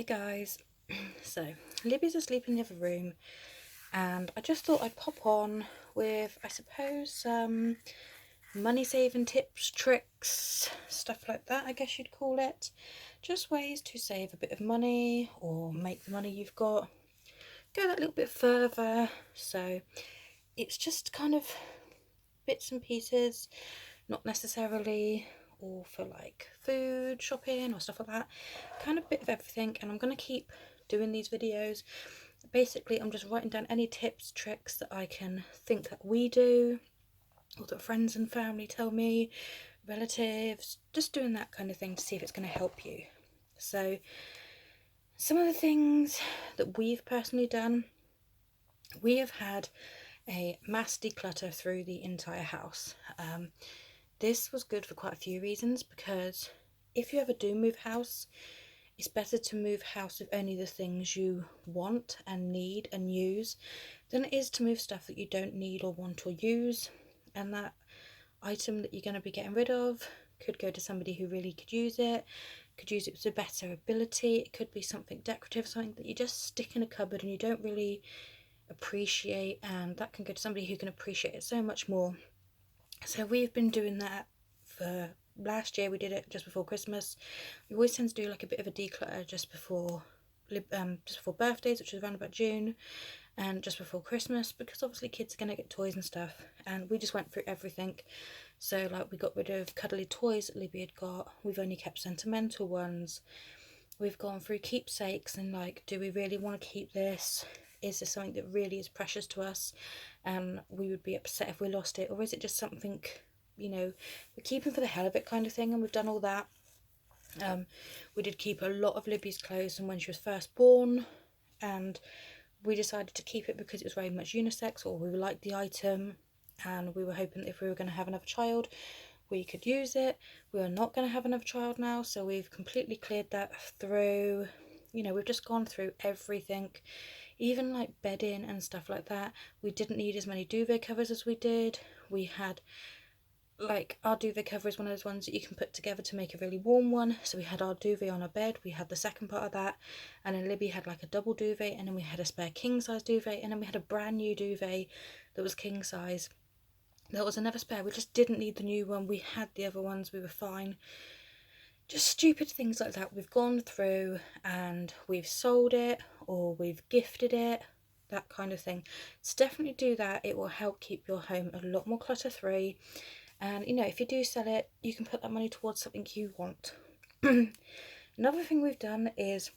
Hi guys. So Libby's asleep in the other room and I just thought I'd pop on with, I suppose, some money saving tips, tricks, stuff like that, I guess you'd call it. Just ways to save a bit of money or make the money you've got go that little bit further. So it's just kind of bits and pieces, not necessarily all for like food shopping or stuff like that, kind of bit of everything. And I'm going to keep doing these videos. Basically I'm just writing down any tips, tricks that I can think that we do or that friends and family tell me, relatives, just doing that kind of thing to see if it's going to help you. So some of the things that we've personally done, we have had a mass declutter through the entire house. This was good for quite a few reasons, because if you ever do move house, it's better to move house with only the things you want and need and use than it is to move stuff that you don't need or want or use. And that item that you're going to be getting rid of could go to somebody who really could use it with a better ability. It could be something decorative, something that you just stick in a cupboard and you don't really appreciate, and that can go to somebody who can appreciate it so much more. So we've been doing that for last year. We did it just before Christmas. We always tend to do like a bit of a declutter just before birthdays, which is around about June, and just before Christmas, because obviously kids are going to get toys and stuff, and we just went through everything. So like we got rid of cuddly toys that Libby had got, we've only kept sentimental ones, we've gone through keepsakes and like, do we really want to keep this? Is this something that really is precious to us and we would be upset if we lost it, or is it just something, we're keeping for the hell of it kind of thing? And we've done all that. We did keep a lot of Libby's clothes from when she was first born, and we decided to keep it because it was very much unisex, or we liked the item, and we were hoping that if we were going to have another child we could use it. We are not going to have another child now, so we've completely cleared that through. We've just gone through everything, even like bedding and stuff like that. We didn't need as many duvet covers as we did. We had, like, our duvet cover is one of those ones that you can put together to make a really warm one. So we had our duvet on our bed, we had the second part of that, and then Libby had like a double duvet, and then we had a spare king size duvet, and then we had a brand new duvet that was king size. There was another spare. We just didn't need the new one. We had the other ones. We were fine. Just stupid things like that we've gone through, and we've sold it or we've gifted it, that kind of thing. So definitely do that. It will help keep your home a lot more clutter free. And if you do sell it, you can put that money towards something you want. Another thing we've done is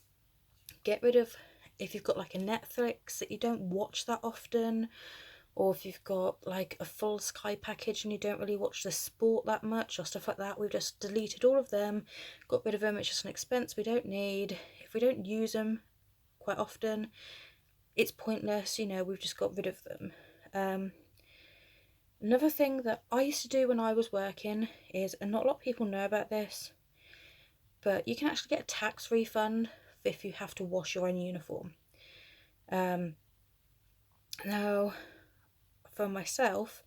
get rid of, if you've got like a Netflix that you don't watch that often, or if you've got like a full Sky package and you don't really watch the sport that much or stuff like that, we've just deleted all of them, got rid of them. It's just an expense we don't need. If we don't use them quite often, it's pointless, we've just got rid of them. Another thing that I used to do when I was working is, and not a lot of people know about this, but you can actually get a tax refund if you have to wash your own uniform. Now, for myself,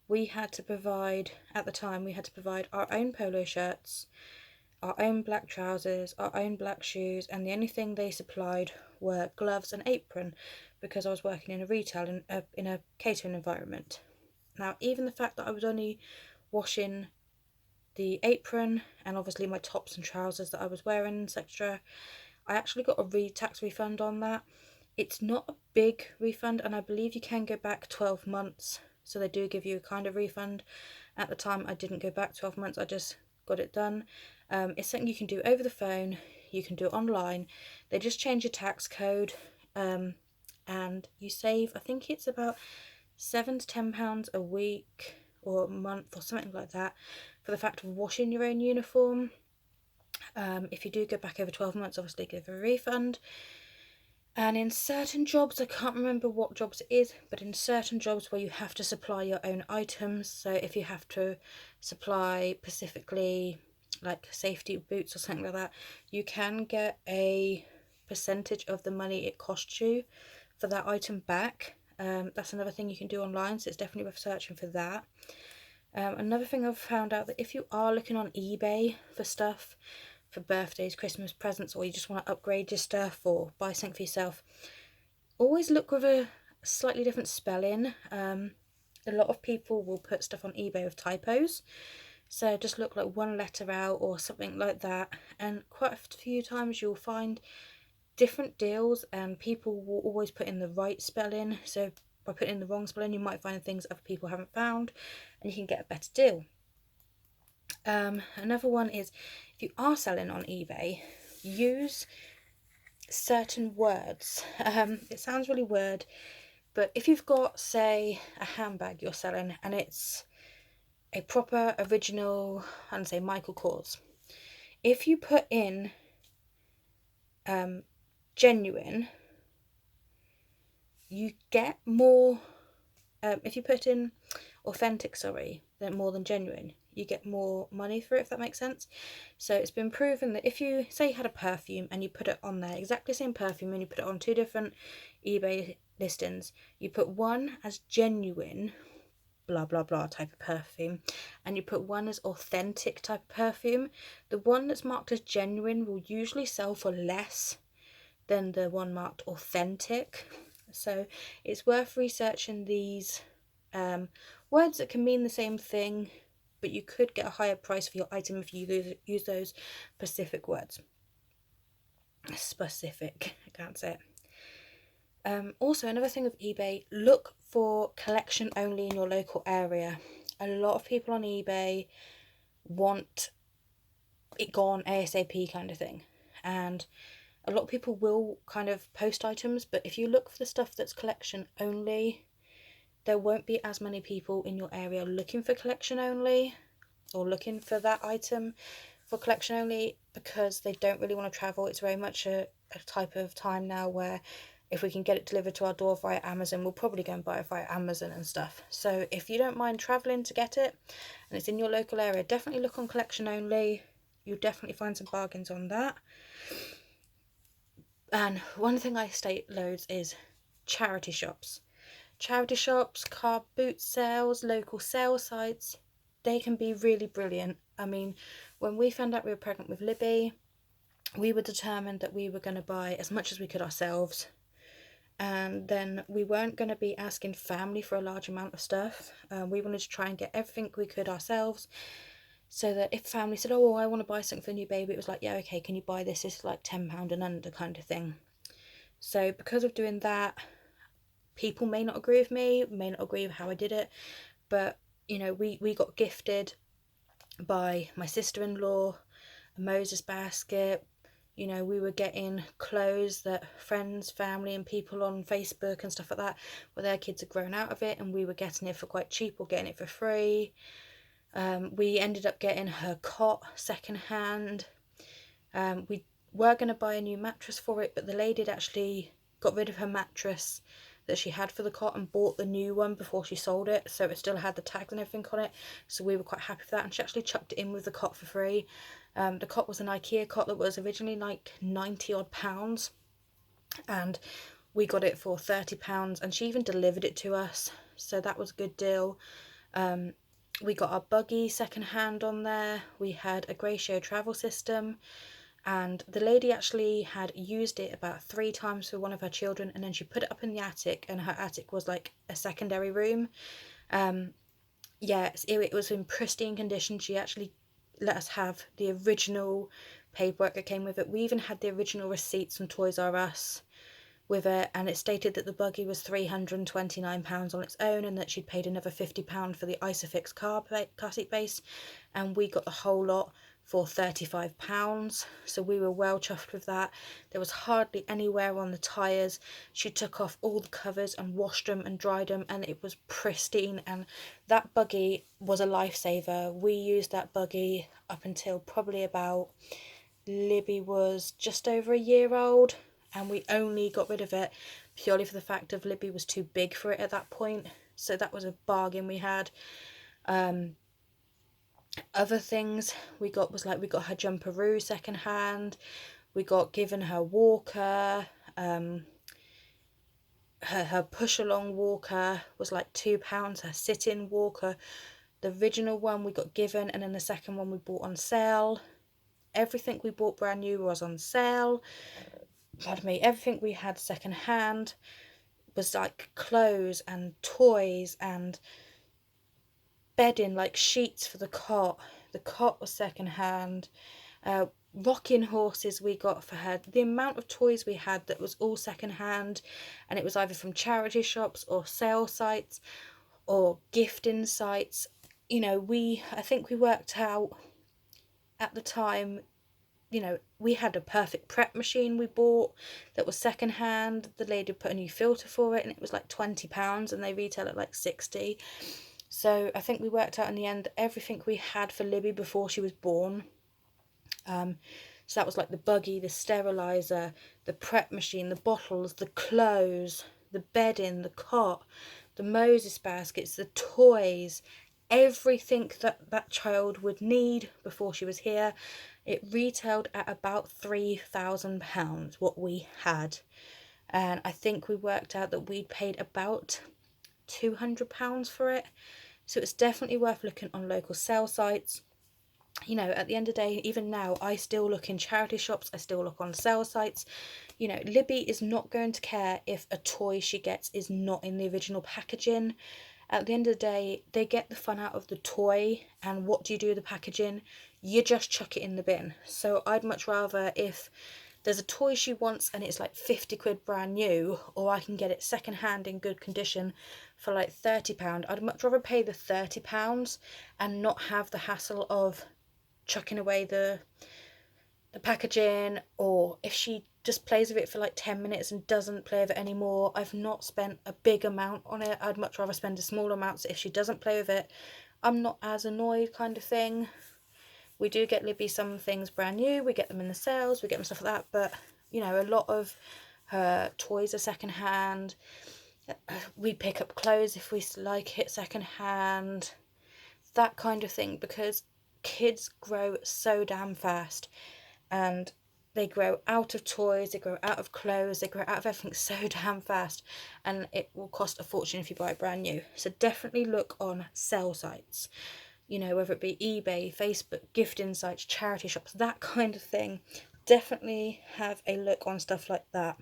we had to provide, at the time, we had to provide our own polo shirts, our own black trousers, our own black shoes, and the only thing they supplied were gloves and apron, because I was working in a retail, in a catering environment. Now, even the fact that I was only washing the apron and obviously my tops and trousers that I was wearing, etc., I actually got a tax refund on that. It's not a big refund, and I believe you can go back 12 months, so they do give you a kind of refund. At the time I didn't go back 12 months, I just got it done. It's something you can do over the phone, you can do it online. They just change your tax code, and you save, I think it's about £7 to £10 a week or a month or something like that, for the fact of washing your own uniform. If you do go back over 12 months, obviously give a refund. And in certain jobs, I can't remember what jobs it is, but in certain jobs where you have to supply your own items, so if you have to supply specifically like safety boots or something like that, you can get a percentage of the money it costs you for that item back. That's another thing you can do online, so it's definitely worth searching for that. Another thing I've found out, that if you are looking on eBay for stuff for birthdays, Christmas presents, or you just want to upgrade your stuff or buy something for yourself, always look with a slightly different spelling. A lot of people will put stuff on eBay with typos, so just look like one letter out or something like that, and quite a few times you'll find different deals, and people will always put in the right spelling, so by putting in the wrong spelling you might find things other people haven't found and you can get a better deal. Another one is, if you are selling on eBay, use certain words. It sounds really weird, but if you've got, say, a handbag you're selling and it's a proper original, and say Michael Kors, if you put in genuine, you get more. If you put in authentic, then more than genuine, you get more money for it, if that makes sense. So it's been proven that if you, say you had a perfume and you put it on there, exactly the same perfume, and you put it on 2 different eBay listings, you put one as genuine blah blah blah type of perfume and you put one as authentic type of perfume, the one that's marked as genuine will usually sell for less than the one marked authentic. So it's worth researching these words that can mean the same thing, but you could get a higher price for your item if you use those specific words. Specific, I can't say it. Also, another thing with eBay, look for collection only in your local area. A lot of people on eBay want it gone ASAP kind of thing, and a lot of people will kind of post items, but if you look for the stuff that's collection only, there won't be as many people in your area looking for collection only or looking for that item for collection only, because they don't really want to travel. It's very much a type of time now where if we can get it delivered to our door via Amazon, we'll probably go and buy it via Amazon and stuff. So if you don't mind travelling to get it and it's in your local area, definitely look on collection only. You'll definitely find some bargains on that. And one thing I state loads is charity shops. Charity shops, car boot sales, local sale sites, they can be really brilliant. I mean, when we found out we were pregnant with Libby, we were determined that we were going to buy as much as we could ourselves, and then we weren't going to be asking family for a large amount of stuff. We wanted to try and get everything we could ourselves, so that if family said, oh, I want to buy something for a new baby, it was like, yeah, okay, can you buy this? It's like £10 and under kind of thing. So because of doing that, people may not agree with me, may not agree with how I did it, but you know, we got gifted by my sister-in-law a Moses basket. You know, we were getting clothes that friends, family and people on Facebook and stuff like that, where their kids had grown out of it, and we were getting it for quite cheap or getting it for free. We ended up getting her cot second hand. We were going to buy a new mattress for it, but the lady had actually got rid of her mattress that she had for the cot and bought the new one before she sold it, so it still had the tags and everything on it, so we were quite happy for that, and she actually chucked it in with the cot for free. The cot was an IKEA cot that was originally like 90 odd pounds, and we got it for £30, and she even delivered it to us, so that was a good deal. We got our buggy second hand on there. We had a Gracio travel system, and the lady actually had used it about 3 times for one of her children, and then she put it up in the attic, and her attic was like a secondary room. It was in pristine condition. She actually let us have the original paperwork that came with it. We even had the original receipts from Toys R Us with it, and it stated that the buggy was £329 on its own, and that she'd paid another £50 for the Isofix car seat base, and we got the whole lot for £35, so we were well chuffed with that. There was hardly any wear on the tyres. She took off all the covers and washed them and dried them, and it was pristine, and that buggy was a lifesaver. We used that buggy up until probably about Libby was just over a year old, and we only got rid of it purely for the fact of Libby was too big for it at that point, so that was a bargain we had. Other things we got was like, we got her jumperoo second hand, we got given her walker, her push along walker was like £2, her sit-in walker, the original one we got given, and then the second one we bought on sale. Everything we bought brand new was on sale. Pardon me. Everything we had second hand was like clothes and toys and bedding, like sheets for the cot. The cot was second hand. Rocking horses we got for her. The amount of toys we had that was all second hand, and it was either from charity shops or sale sites or gifting sites. You know, I think we worked out at the time, you know, we had a perfect prep machine we bought that was second hand. The lady put a new filter for it and it was like £20 and they retail at like 60. So I think we worked out in the end everything we had for Libby before she was born. So that was like the buggy, the sterilizer, the prep machine, the bottles, the clothes, the bedding, the cot, the Moses baskets, the toys, everything that child would need before she was here. It retailed at about £3,000 what we had, and I think we worked out that we'd paid about £200 for it. So it's definitely worth looking on local sale sites. You know, at the end of the day, even now, I still look in charity shops, I still look on sale sites. You know, Libby is not going to care if a toy she gets is not in the original packaging. At the end of the day, they get the fun out of the toy, and what do you do with the packaging? You just chuck it in the bin. So I'd much rather, if there's a toy she wants and it's like 50 quid brand new, or I can get it second hand in good condition for like £30, I'd much rather pay the £30 and not have the hassle of chucking away the packaging, or if she just plays with it for like 10 minutes and doesn't play with it anymore, I've not spent a big amount on it. I'd much rather spend a small amount, so if she doesn't play with it, I'm not as annoyed, kind of thing. We do get Libby some things brand new, we get them in the sales, we get them stuff like that, but you know, a lot of her toys are second hand. We pick up clothes if we like it second hand, that kind of thing, because kids grow so damn fast, and they grow out of toys, they grow out of clothes, they grow out of everything so damn fast, and it will cost a fortune if you buy it brand new. So definitely look on sale sites, you know, whether it be eBay, Facebook, gifting sites, charity shops, that kind of thing. Definitely have a look on stuff like that.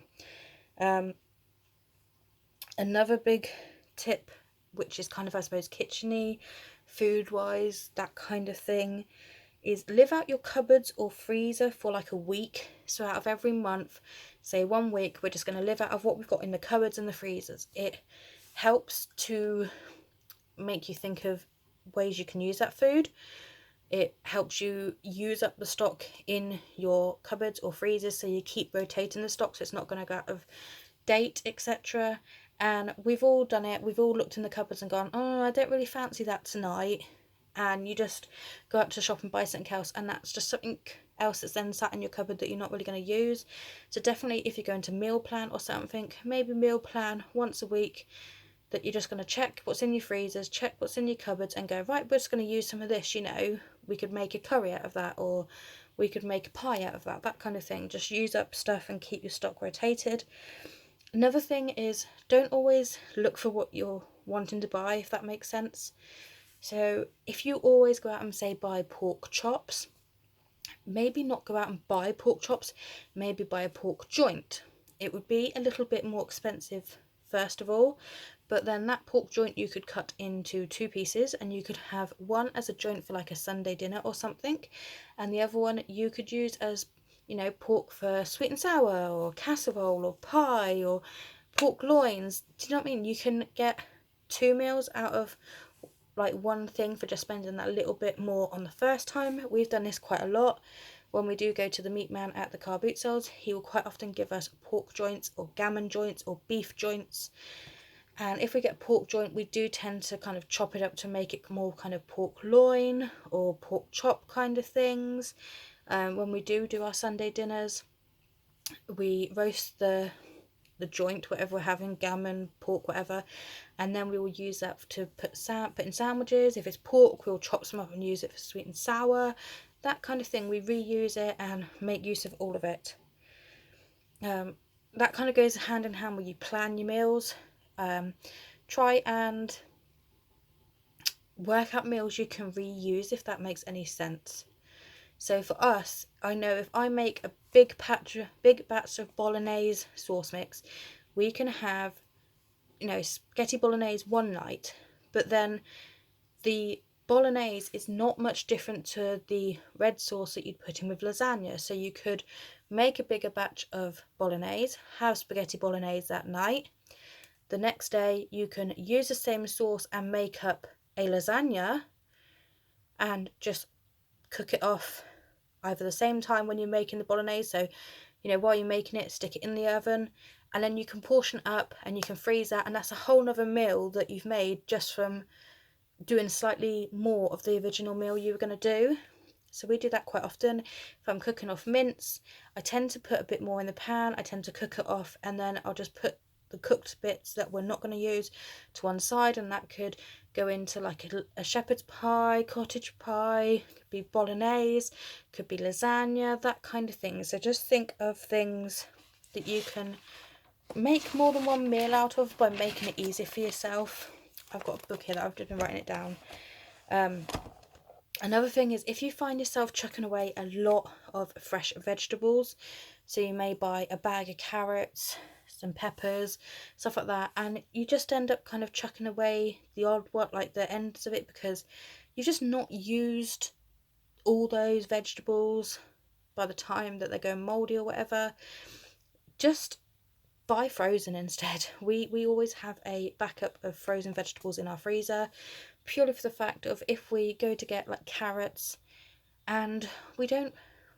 Another big tip, which is kind of, I suppose, kitcheny, food wise, that kind of thing, is live out your cupboards or freezer for like a week. So out of every month, say 1 week, we're just going to live out of what we've got in the cupboards and the freezers. It helps to make you think of ways you can use that food. It helps you use up the stock in your cupboards or freezers, so you keep rotating the stock so it's not going to go out of date, etc. And we've all done it. We've all looked in the cupboards and gone, oh, I don't really fancy that tonight, and you just go up to the shop and buy something else, and that's just something else that's then sat in your cupboard that you're not really going to use. So definitely, if you're going to meal plan or something, maybe meal plan once a week, that you're just going to check what's in your freezers, check what's in your cupboards, and go, right, we're just going to use some of this, you know, we could make a curry out of that, or we could make a pie out of that, that kind of thing. Just use up stuff and keep your stock rotated. Another thing is, don't always look for what you're wanting to buy, if that makes sense. So if you always go out and say buy pork chops, maybe not go out and buy pork chops, maybe buy a pork joint. It would be a little bit more expensive first of all, but then that pork joint you could cut into 2 pieces, and you could have one as a joint for like a Sunday dinner or something, and the other one you could use as, you know, pork for sweet and sour or casserole or pie or pork loins. Do you know what I mean? You can get 2 meals out of like one thing for just spending that little bit more on the first time. We've done this quite a lot. When we do go to the meat man at the car boot sales, he will quite often give us pork joints or gammon joints or beef joints. And if we get pork joint, we do tend to kind of chop it up to make it more kind of pork loin or pork chop kind of things. When we do our Sunday dinners, we roast the joint, whatever we're having, gammon, pork, whatever, and then we will use that to put in sandwiches. If it's pork, we'll chop some up and use it for sweet and sour, that kind of thing. We reuse it and make use of all of it. That kind of goes hand in hand when you plan your meals. Try and work out meals you can reuse, if that makes any sense. So for us, I know if I make a big batch of bolognese sauce mix, we can have, you know, spaghetti bolognese one night, but then the bolognese is not much different to the red sauce that you'd put in with lasagna. So you could make a bigger batch of bolognese, have spaghetti bolognese that night. The next day you can use the same sauce and make up a lasagna and just cook it off either the same time when you're making the bolognese. So, you know, while you're making it, stick it in the oven, and then you can portion up and you can freeze that, and that's a whole nother meal that you've made just from doing slightly more of the original meal you were going to do. So we do that quite often. If I'm cooking off mince, I tend to put a bit more in the pan, I tend to cook it off, and then I'll just put the cooked bits that we're not going to use to one side, and that could go into like a shepherd's pie, cottage pie, could be bolognese, could be lasagna, that kind of thing. So just think of things that you can make more than one meal out of by making it easy for yourself. I've got a book here that I've just been writing it down. Another thing is, if you find yourself chucking away a lot of fresh vegetables, so you may buy a bag of carrots, some peppers, stuff like that, and you just end up kind of chucking away the odd like the ends of it because you've just not used all those vegetables by the time that they're going mouldy or whatever, just buy frozen instead. We always have a backup of frozen vegetables in our freezer, purely for the fact of if we go to get like carrots and we don't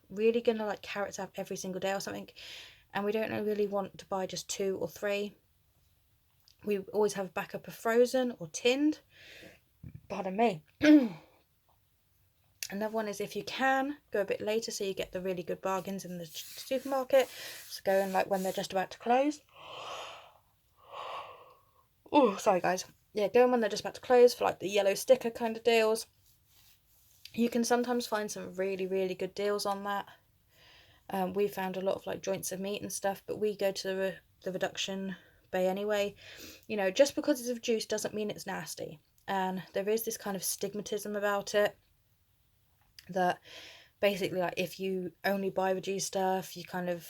really gonna like carrots out every single day or something, and we don't really want to buy just 2 or 3, we always have a backup of frozen or tinned. Pardon me. Another one is, if you can, go a bit later so you get the really good bargains in the supermarket. So go in like when they're just about to close. Oh, sorry guys. Yeah, go in when they're just about to close for like the yellow sticker kind of deals. You can sometimes find some really, really good deals on that. We found a lot of like joints of meat and stuff, but we go to the reduction bay anyway. You know, just because it's reduced doesn't mean it's nasty. And there is this kind of stigmatism about it, that basically like if you only buy reduced stuff, you kind of,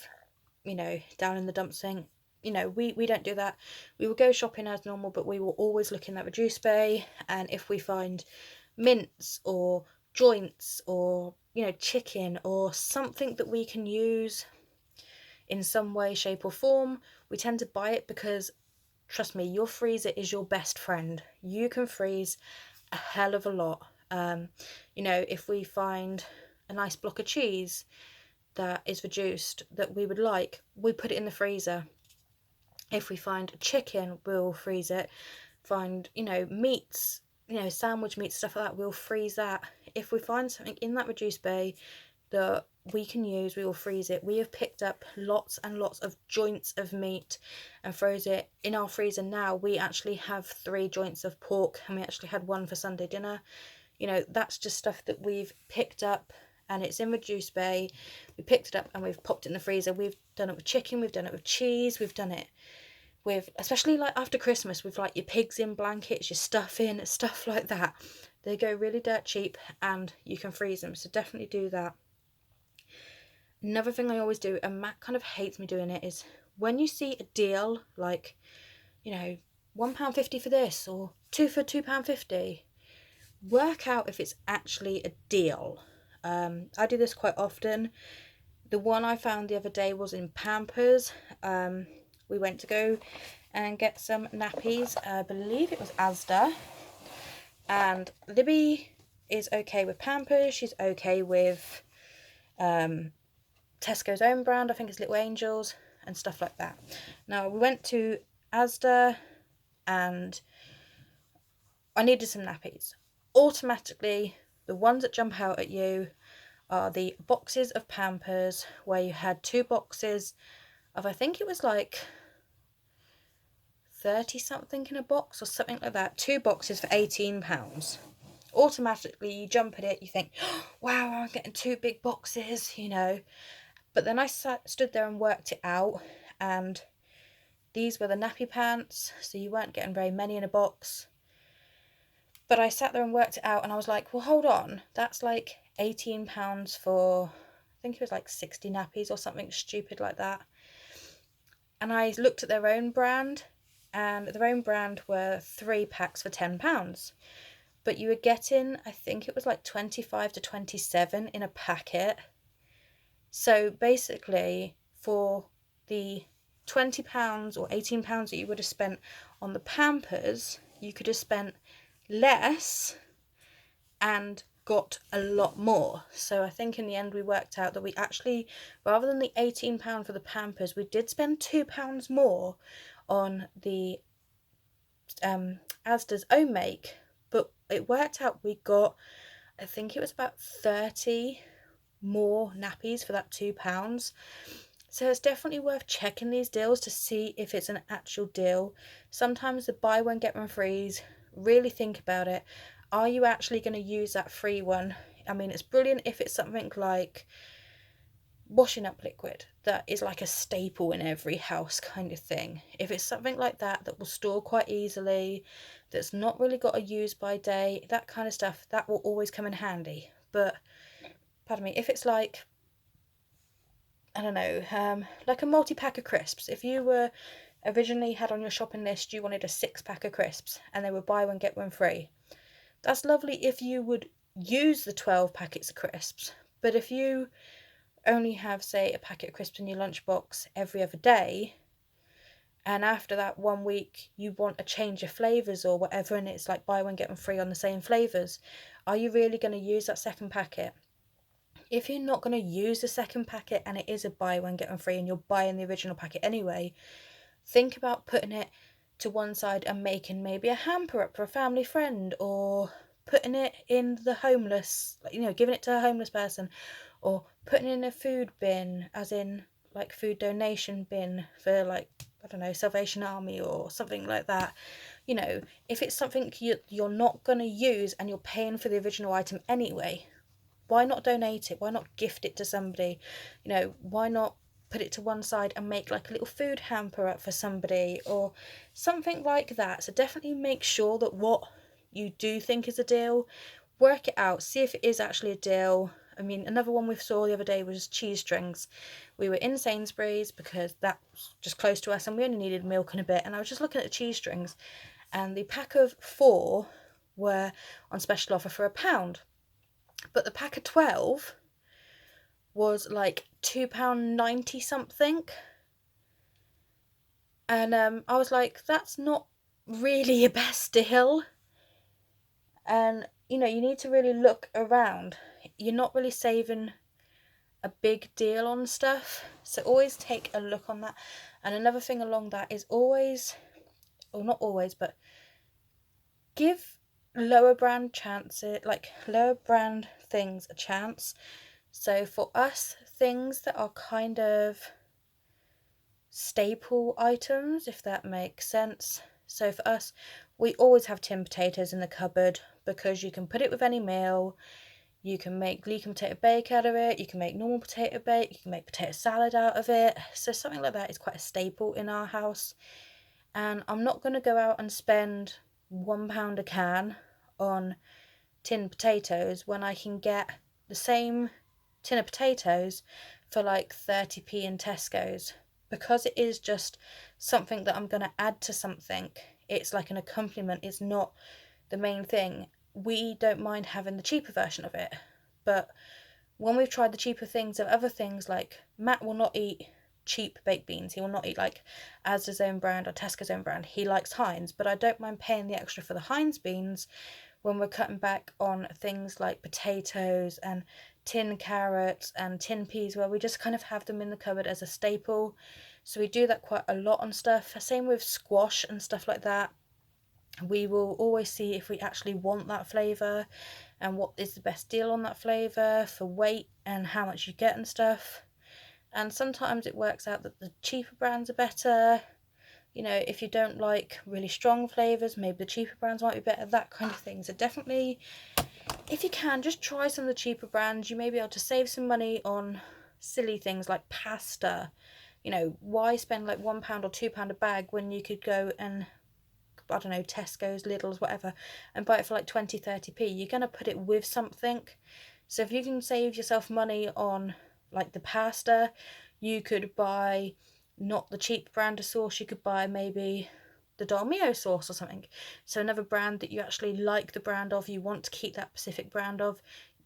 you know, down in the dumps thing. You know, we don't do that. We will go shopping as normal, but we will always look in that reduce bay, and if we find mince or joints or, you know, chicken or something that we can use in some way, shape or form, we tend to buy it because, trust me, your freezer is your best friend. You can freeze a hell of a lot. You know, if we find a nice block of cheese that is reduced that we would like, we put it in the freezer. If we find chicken, we'll freeze it. Find, you know, meats, you know, sandwich meats, stuff like that, we'll freeze that. If we find something in that reduced bay that we can use, we will freeze it. We have picked up lots and lots of joints of meat and froze it in our freezer. Now we actually have 3 joints of pork, and we actually had 1 for Sunday dinner. You know, that's just stuff that we've picked up and it's in reduced bay. We picked it up and we've popped it in the freezer. We've done it with chicken, we've done it with cheese, we've done it with, especially like after Christmas, with like your pigs in blankets, your stuffing, stuff like that. They go really dirt cheap and you can freeze them, so definitely do that. Another thing I always do, and Matt kind of hates me doing it, is when you see a deal like, you know, £1.50 for this or 2 for £2.50, work out if it's actually a deal. I do this quite often. The one I found the other day was in Pampers. We went to go and get some nappies. I believe it was Asda. And Libby is okay with Pampers. She's okay with Tesco's own brand. I think it's Little Angels and stuff like that. Now, we went to Asda and I needed some nappies. Automatically, the ones that jump out at you are the boxes of Pampers, where you had 2 boxes of, I think it was like 30 something in a box or something like that. 2 boxes for £18. Automatically you jump at it, you think, oh, wow, I'm getting 2 big boxes, you know. But then I stood there and worked it out, and these were the nappy pants, so you weren't getting very many in a box. But I sat there and worked it out, and I was like, well, hold on, that's like £18 for, I think it was like 60 nappies or something stupid like that. And I looked at their own brand, and their own brand were 3 packs for £10. But you were getting, I think it was like 25 to 27 in a packet. So basically, for the £20 or £18 that you would have spent on the Pampers, you could have spent less and got a lot more. So I think in the end we worked out that we actually, rather than the £18 for the Pampers, we did spend £2 more on the Asda's own make, but it worked out we got, I think it was about 30 more nappies for that £2. So it's definitely worth checking these deals to see if it's an actual deal. Sometimes the buy one get one frees, really think about it. Are you actually going to use that free one? I mean, it's brilliant if it's something like washing up liquid that is like a staple in every house kind of thing. If it's something like that that will store quite easily, that's not really got a use by day, that kind of stuff, that will always come in handy. But pardon me, if it's like, I don't know, like a multi-pack of crisps. If you were originally had on your shopping list you wanted a 6-pack of crisps and they were buy one get one free, that's lovely if you would use the 12 packets of crisps. But if you only have, say, a packet of crisps in your lunchbox every other day, and after that 1 week you want a change of flavours or whatever, and it's like buy one get one free on the same flavours, are you really going to use that second packet? If you're not going to use the second packet and it is a buy one get one free and you're buying the original packet anyway, think about putting it to one side and making maybe a hamper up for a family friend, or putting it in the homeless, giving it to a homeless person, or putting it in a food bin, as in like food donation bin for, like, I don't know, Salvation Army or something like that. If it's something you're not going to use and you're paying for the original item anyway, why not donate it? Why not gift it to somebody? Why not put it to one side and make like a little food hamper up for somebody or something like that? So definitely make sure that what you do think is a deal, work it out, see if it is actually a deal. I mean, another one we saw the other day was cheese strings. We were in Sainsbury's because that's just close to us and we only needed milk and a bit, and I was just looking at the cheese strings and the pack of 4 were on special offer for £1. But the pack of 12 was like £2.90 something. And I was like, that's not really your best deal. And, you need to really look around. You're not really saving a big deal on stuff. So always take a look on that. And another thing along that is always, or not always, but give lower brand things a chance. So for us, things that are kind of staple items, if that makes sense. So for us, we always have tin potatoes in the cupboard because you can put it with any meal. You can make leek and potato bake out of it. You can make normal potato bake. You can make potato salad out of it. So something like that is quite a staple in our house. And I'm not going to go out and spend £1 a can on tin potatoes when I can get the same tin of potatoes for like 30p in Tesco's, because it is just something that I'm going to add to something. It's like an accompaniment, it's not the main thing. We don't mind having the cheaper version of it, but when we've tried the cheaper things of other things, like Matt will not eat cheap baked beans, he will not eat like Asda's own brand or Tesco's own brand. He likes Heinz, but I don't mind paying the extra for the Heinz beans when we're cutting back on things like potatoes and tin carrots and tin peas, where we just kind of have them in the cupboard as a staple. So we do that quite a lot on stuff. Same with squash and stuff like that. We will always see if we actually want that flavour and what is the best deal on that flavour for weight and how much you get and stuff. And sometimes it works out that the cheaper brands are better. If you don't like really strong flavours, maybe the cheaper brands might be better, that kind of thing. So definitely, if you can, just try some of the cheaper brands. You may be able to save some money on silly things like pasta. Why spend like £1 or £2 a bag when you could go and, I don't know, Tesco's, Lidl's, whatever, and buy it for like 20, 30p. You're going to put it with something. So if you can save yourself money on like the pasta, you could buy not the cheap brand of sauce, you could buy maybe the Dolmio sauce or something. So another brand that you actually like the brand of, you want to keep that specific brand of,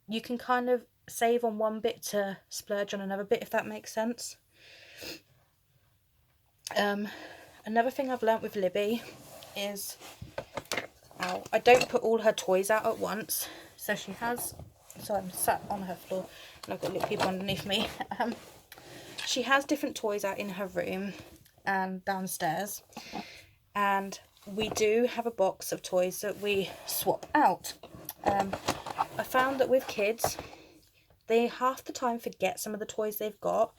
you can kind of save on one bit to splurge on another bit, if that makes sense. Another thing I've learnt with Libby is, I don't put all her toys out at once. So she has, so I'm sat on her floor and I've got little people underneath me. She has different toys out in her room and downstairs, and we do have a box of toys that we swap out. I found that with kids, they half the time forget some of the toys they've got,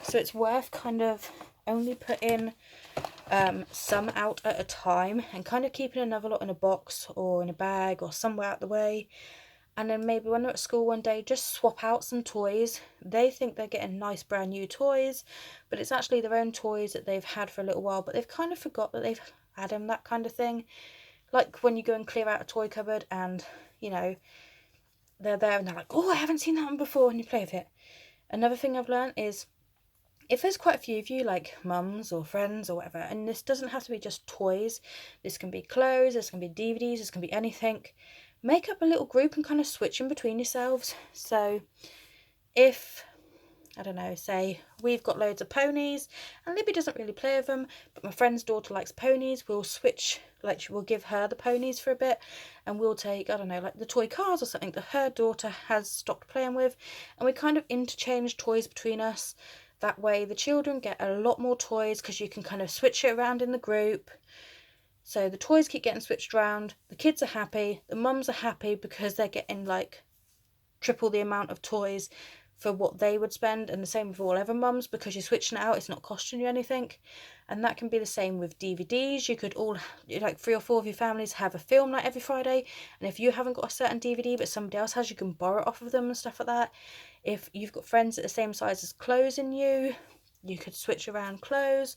so it's worth kind of only putting some out at a time and kind of keeping another lot in a box or in a bag or somewhere out the way. And then maybe when they're at school one day, just swap out some toys. They think they're getting nice brand new toys, but it's actually their own toys that they've had for a little while, but they've kind of forgot that they've had them, that kind of thing. Like when you go and clear out a toy cupboard and, you know, they're there and they're like, oh, I haven't seen that one before, and you play with it. Another thing I've learned is, if there's quite a few of you, like mums or friends or whatever, and this doesn't have to be just toys, this can be clothes, this can be DVDs, this can be anything, make up a little group and kind of switch in between yourselves. So if, I don't know, say we've got loads of ponies and Libby doesn't really play with them, but my friend's daughter likes ponies, we'll switch, like we'll give her the ponies for a bit and we'll take, I don't know, like the toy cars or something that her daughter has stopped playing with, and we kind of interchange toys between us. That way the children get a lot more toys because you can kind of switch it around in the group. So the toys keep getting switched around, the kids are happy, the mums are happy because they're getting like triple the amount of toys for what they would spend, and the same with all other mums, because you're switching it out, it's not costing you anything. And that can be the same with DVDs. You could all, like 3 or 4 of your families, have a film night every Friday, and if you haven't got a certain DVD but somebody else has, you can borrow it off of them and stuff like that. If you've got friends at the same size as clothes in you, you could switch around clothes.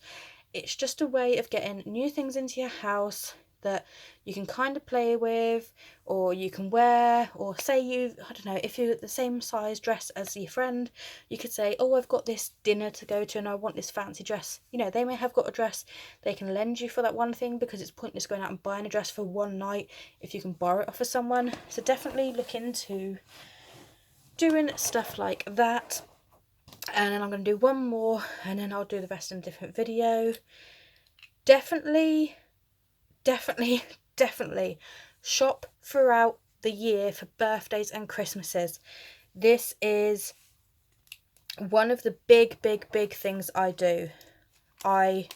It's just a way of getting new things into your house that you can kind of play with, or you can wear, or say you, I don't know, if you're the same size dress as your friend, you could say, oh, I've got this dinner to go to and I want this fancy dress. You know, they may have got a dress they can lend you for that one thing, because it's pointless going out and buying a dress for one night if you can borrow it off of someone. So definitely look into doing stuff like that. And then I'm going to do one more and then I'll do the rest in a different video. Definitely shop throughout the year for birthdays and Christmases. This is one of the big things I do. I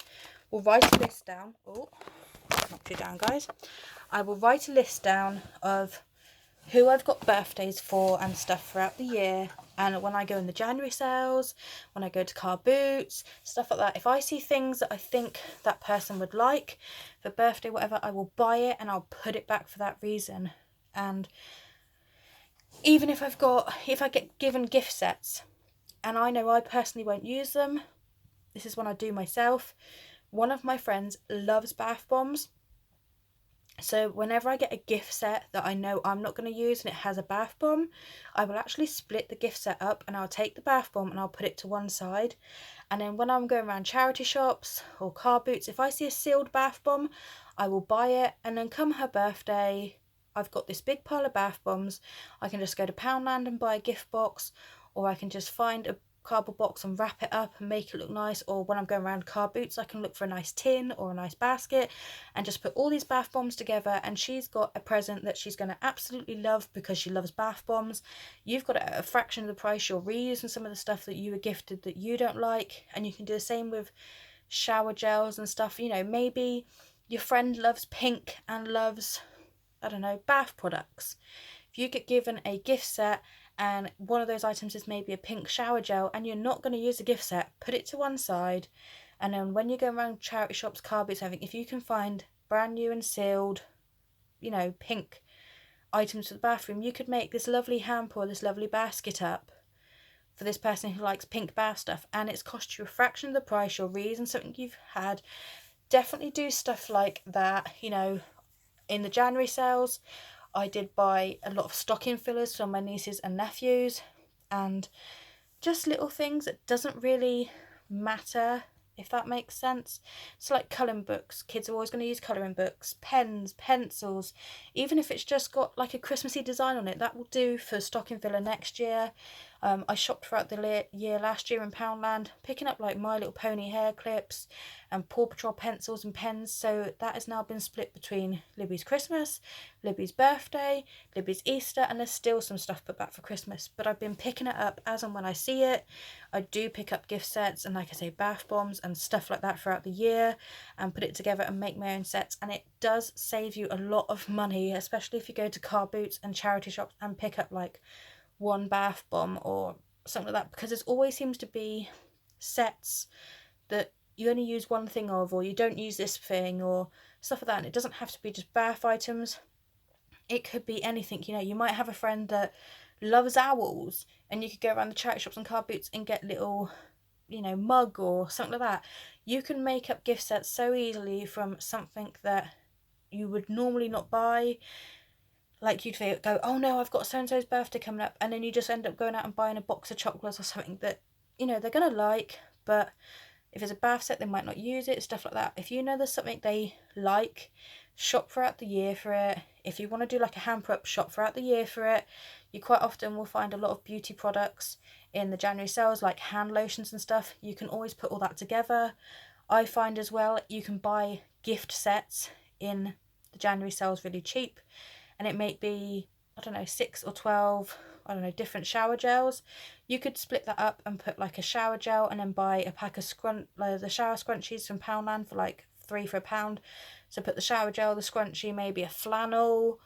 will write a list down. Oh, knocked you down, guys. I will write a list down of who I've got birthdays for and stuff throughout the year. And when I go in the January sales, when I go to Car Boots, stuff like that, if I see things that I think that person would like for birthday, whatever, I will buy it and I'll put it back for that reason. And even if I get given gift sets and I know I personally won't use them, this is one I do myself. One of my friends loves bath bombs. So whenever I get a gift set that I know I'm not going to use and it has a bath bomb, I will actually split the gift set up and I'll take the bath bomb and I'll put it to one side. And then when I'm going around charity shops or Car Boots, if I see a sealed bath bomb, I will buy it. And then come her birthday, I've got this big pile of bath bombs. I can just go to Poundland and buy a gift box, or I can just find a cardboard box and wrap it up and make it look nice. Or when I'm going around Car Boots, I can look for a nice tin or a nice basket and just put all these bath bombs together, and she's got a present that she's going to absolutely love because she loves bath bombs. You've got it at a fraction of the price. You're reusing some of the stuff that you were gifted that you don't like, and you can do the same with shower gels and stuff. You know, maybe your friend loves pink and loves, I don't know, bath products. If you get given a gift set and one of those items is maybe a pink shower gel and you're not going to use the gift set, put it to one side. And then when you go around charity shops, Car Boots, everything, if you can find brand new and sealed, you know, pink items for the bathroom, you could make this lovely hamper or this lovely basket up for this person who likes pink bath stuff, and it's cost you a fraction of the price. You're reusing something you've had. Definitely do stuff like that. You know, in the January sales, I did buy a lot of stocking fillers for my nieces and nephews, and just little things that doesn't really matter, if that makes sense. So like colouring books, kids are always going to use colouring books, pens, pencils, even if it's just got like a Christmassy design on it, that will do for stocking filler next year. I shopped throughout the year last year in Poundland, picking up like My Little Pony hair clips and Paw Patrol pencils and pens. So that has now been split between Libby's Christmas, Libby's birthday, Libby's Easter, and there's still some stuff put back for Christmas. But I've been picking it up as and when I see it. I do pick up gift sets and, like I say, bath bombs and stuff like that throughout the year, and put it together and make my own sets. And it does save you a lot of money, especially if you go to car boots and charity shops and pick up like one bath bomb or something like that, because there always seems to be sets that you only use one thing of, or you don't use this thing, or stuff like that. And it doesn't have to be just bath items, it could be anything. You know, you might have a friend that loves owls, and you could go around the charity shops and car boots and get little, you know, mug or something like that. You can make up gift sets so easily from something that you would normally not buy. Like, you'd go, oh no, I've got so-and-so's birthday coming up, and then you just end up going out and buying a box of chocolates or something that, you know, they're going to like, but if it's a bath set, they might not use it, stuff like that. If you know there's something they like, shop throughout the year for it. If you want to do like a hamper up, shop throughout the year for it. You quite often will find a lot of beauty products in the January sales, like hand lotions and stuff. You can always put all that together. I find as well, you can buy gift sets in the January sales really cheap, and it may be, I don't know, 6 or 12, I don't know, different shower gels. You could split that up and put like a shower gel, and then buy a pack of the shower scrunchies from Poundland for like 3 for £1. So put the shower gel, the scrunchie, maybe a flannel,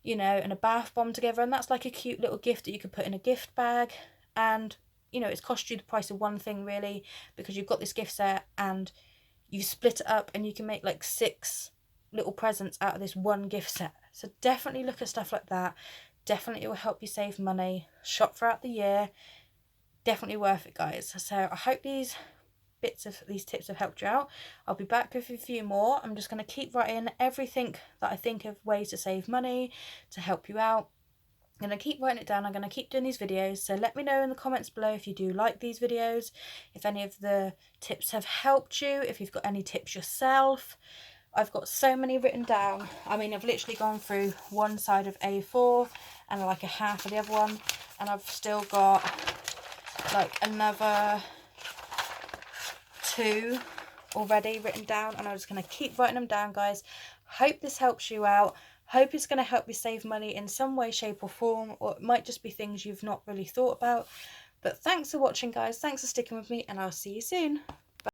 you know, and a bath bomb together, and that's like a cute little gift that you could put in a gift bag. And, you know, it's cost you the price of one thing really, because you've got this gift set and you split it up, and you can make like 6 little presents out of this one gift set. So definitely look at stuff like that. Definitely it will help you save money. Shop throughout the year. Definitely worth it, guys. So I hope these tips have helped you out. I'll be back with a few more. I'm just going to keep writing everything that I think of ways to save money to help you out. I'm going to keep writing it down. I'm going to keep doing these videos. So let me know in the comments below if you do like these videos, if any of the tips have helped you, if you've got any tips yourself. I've got so many written down. I mean, I've literally gone through one side of A4 and like a half of the other one, and I've still got like another 2 already written down, and I'm just going to keep writing them down, guys. Hope this helps you out. Hope it's going to help you save money in some way, shape or form, or it might just be things you've not really thought about. But thanks for watching, guys. Thanks for sticking with me, and I'll see you soon.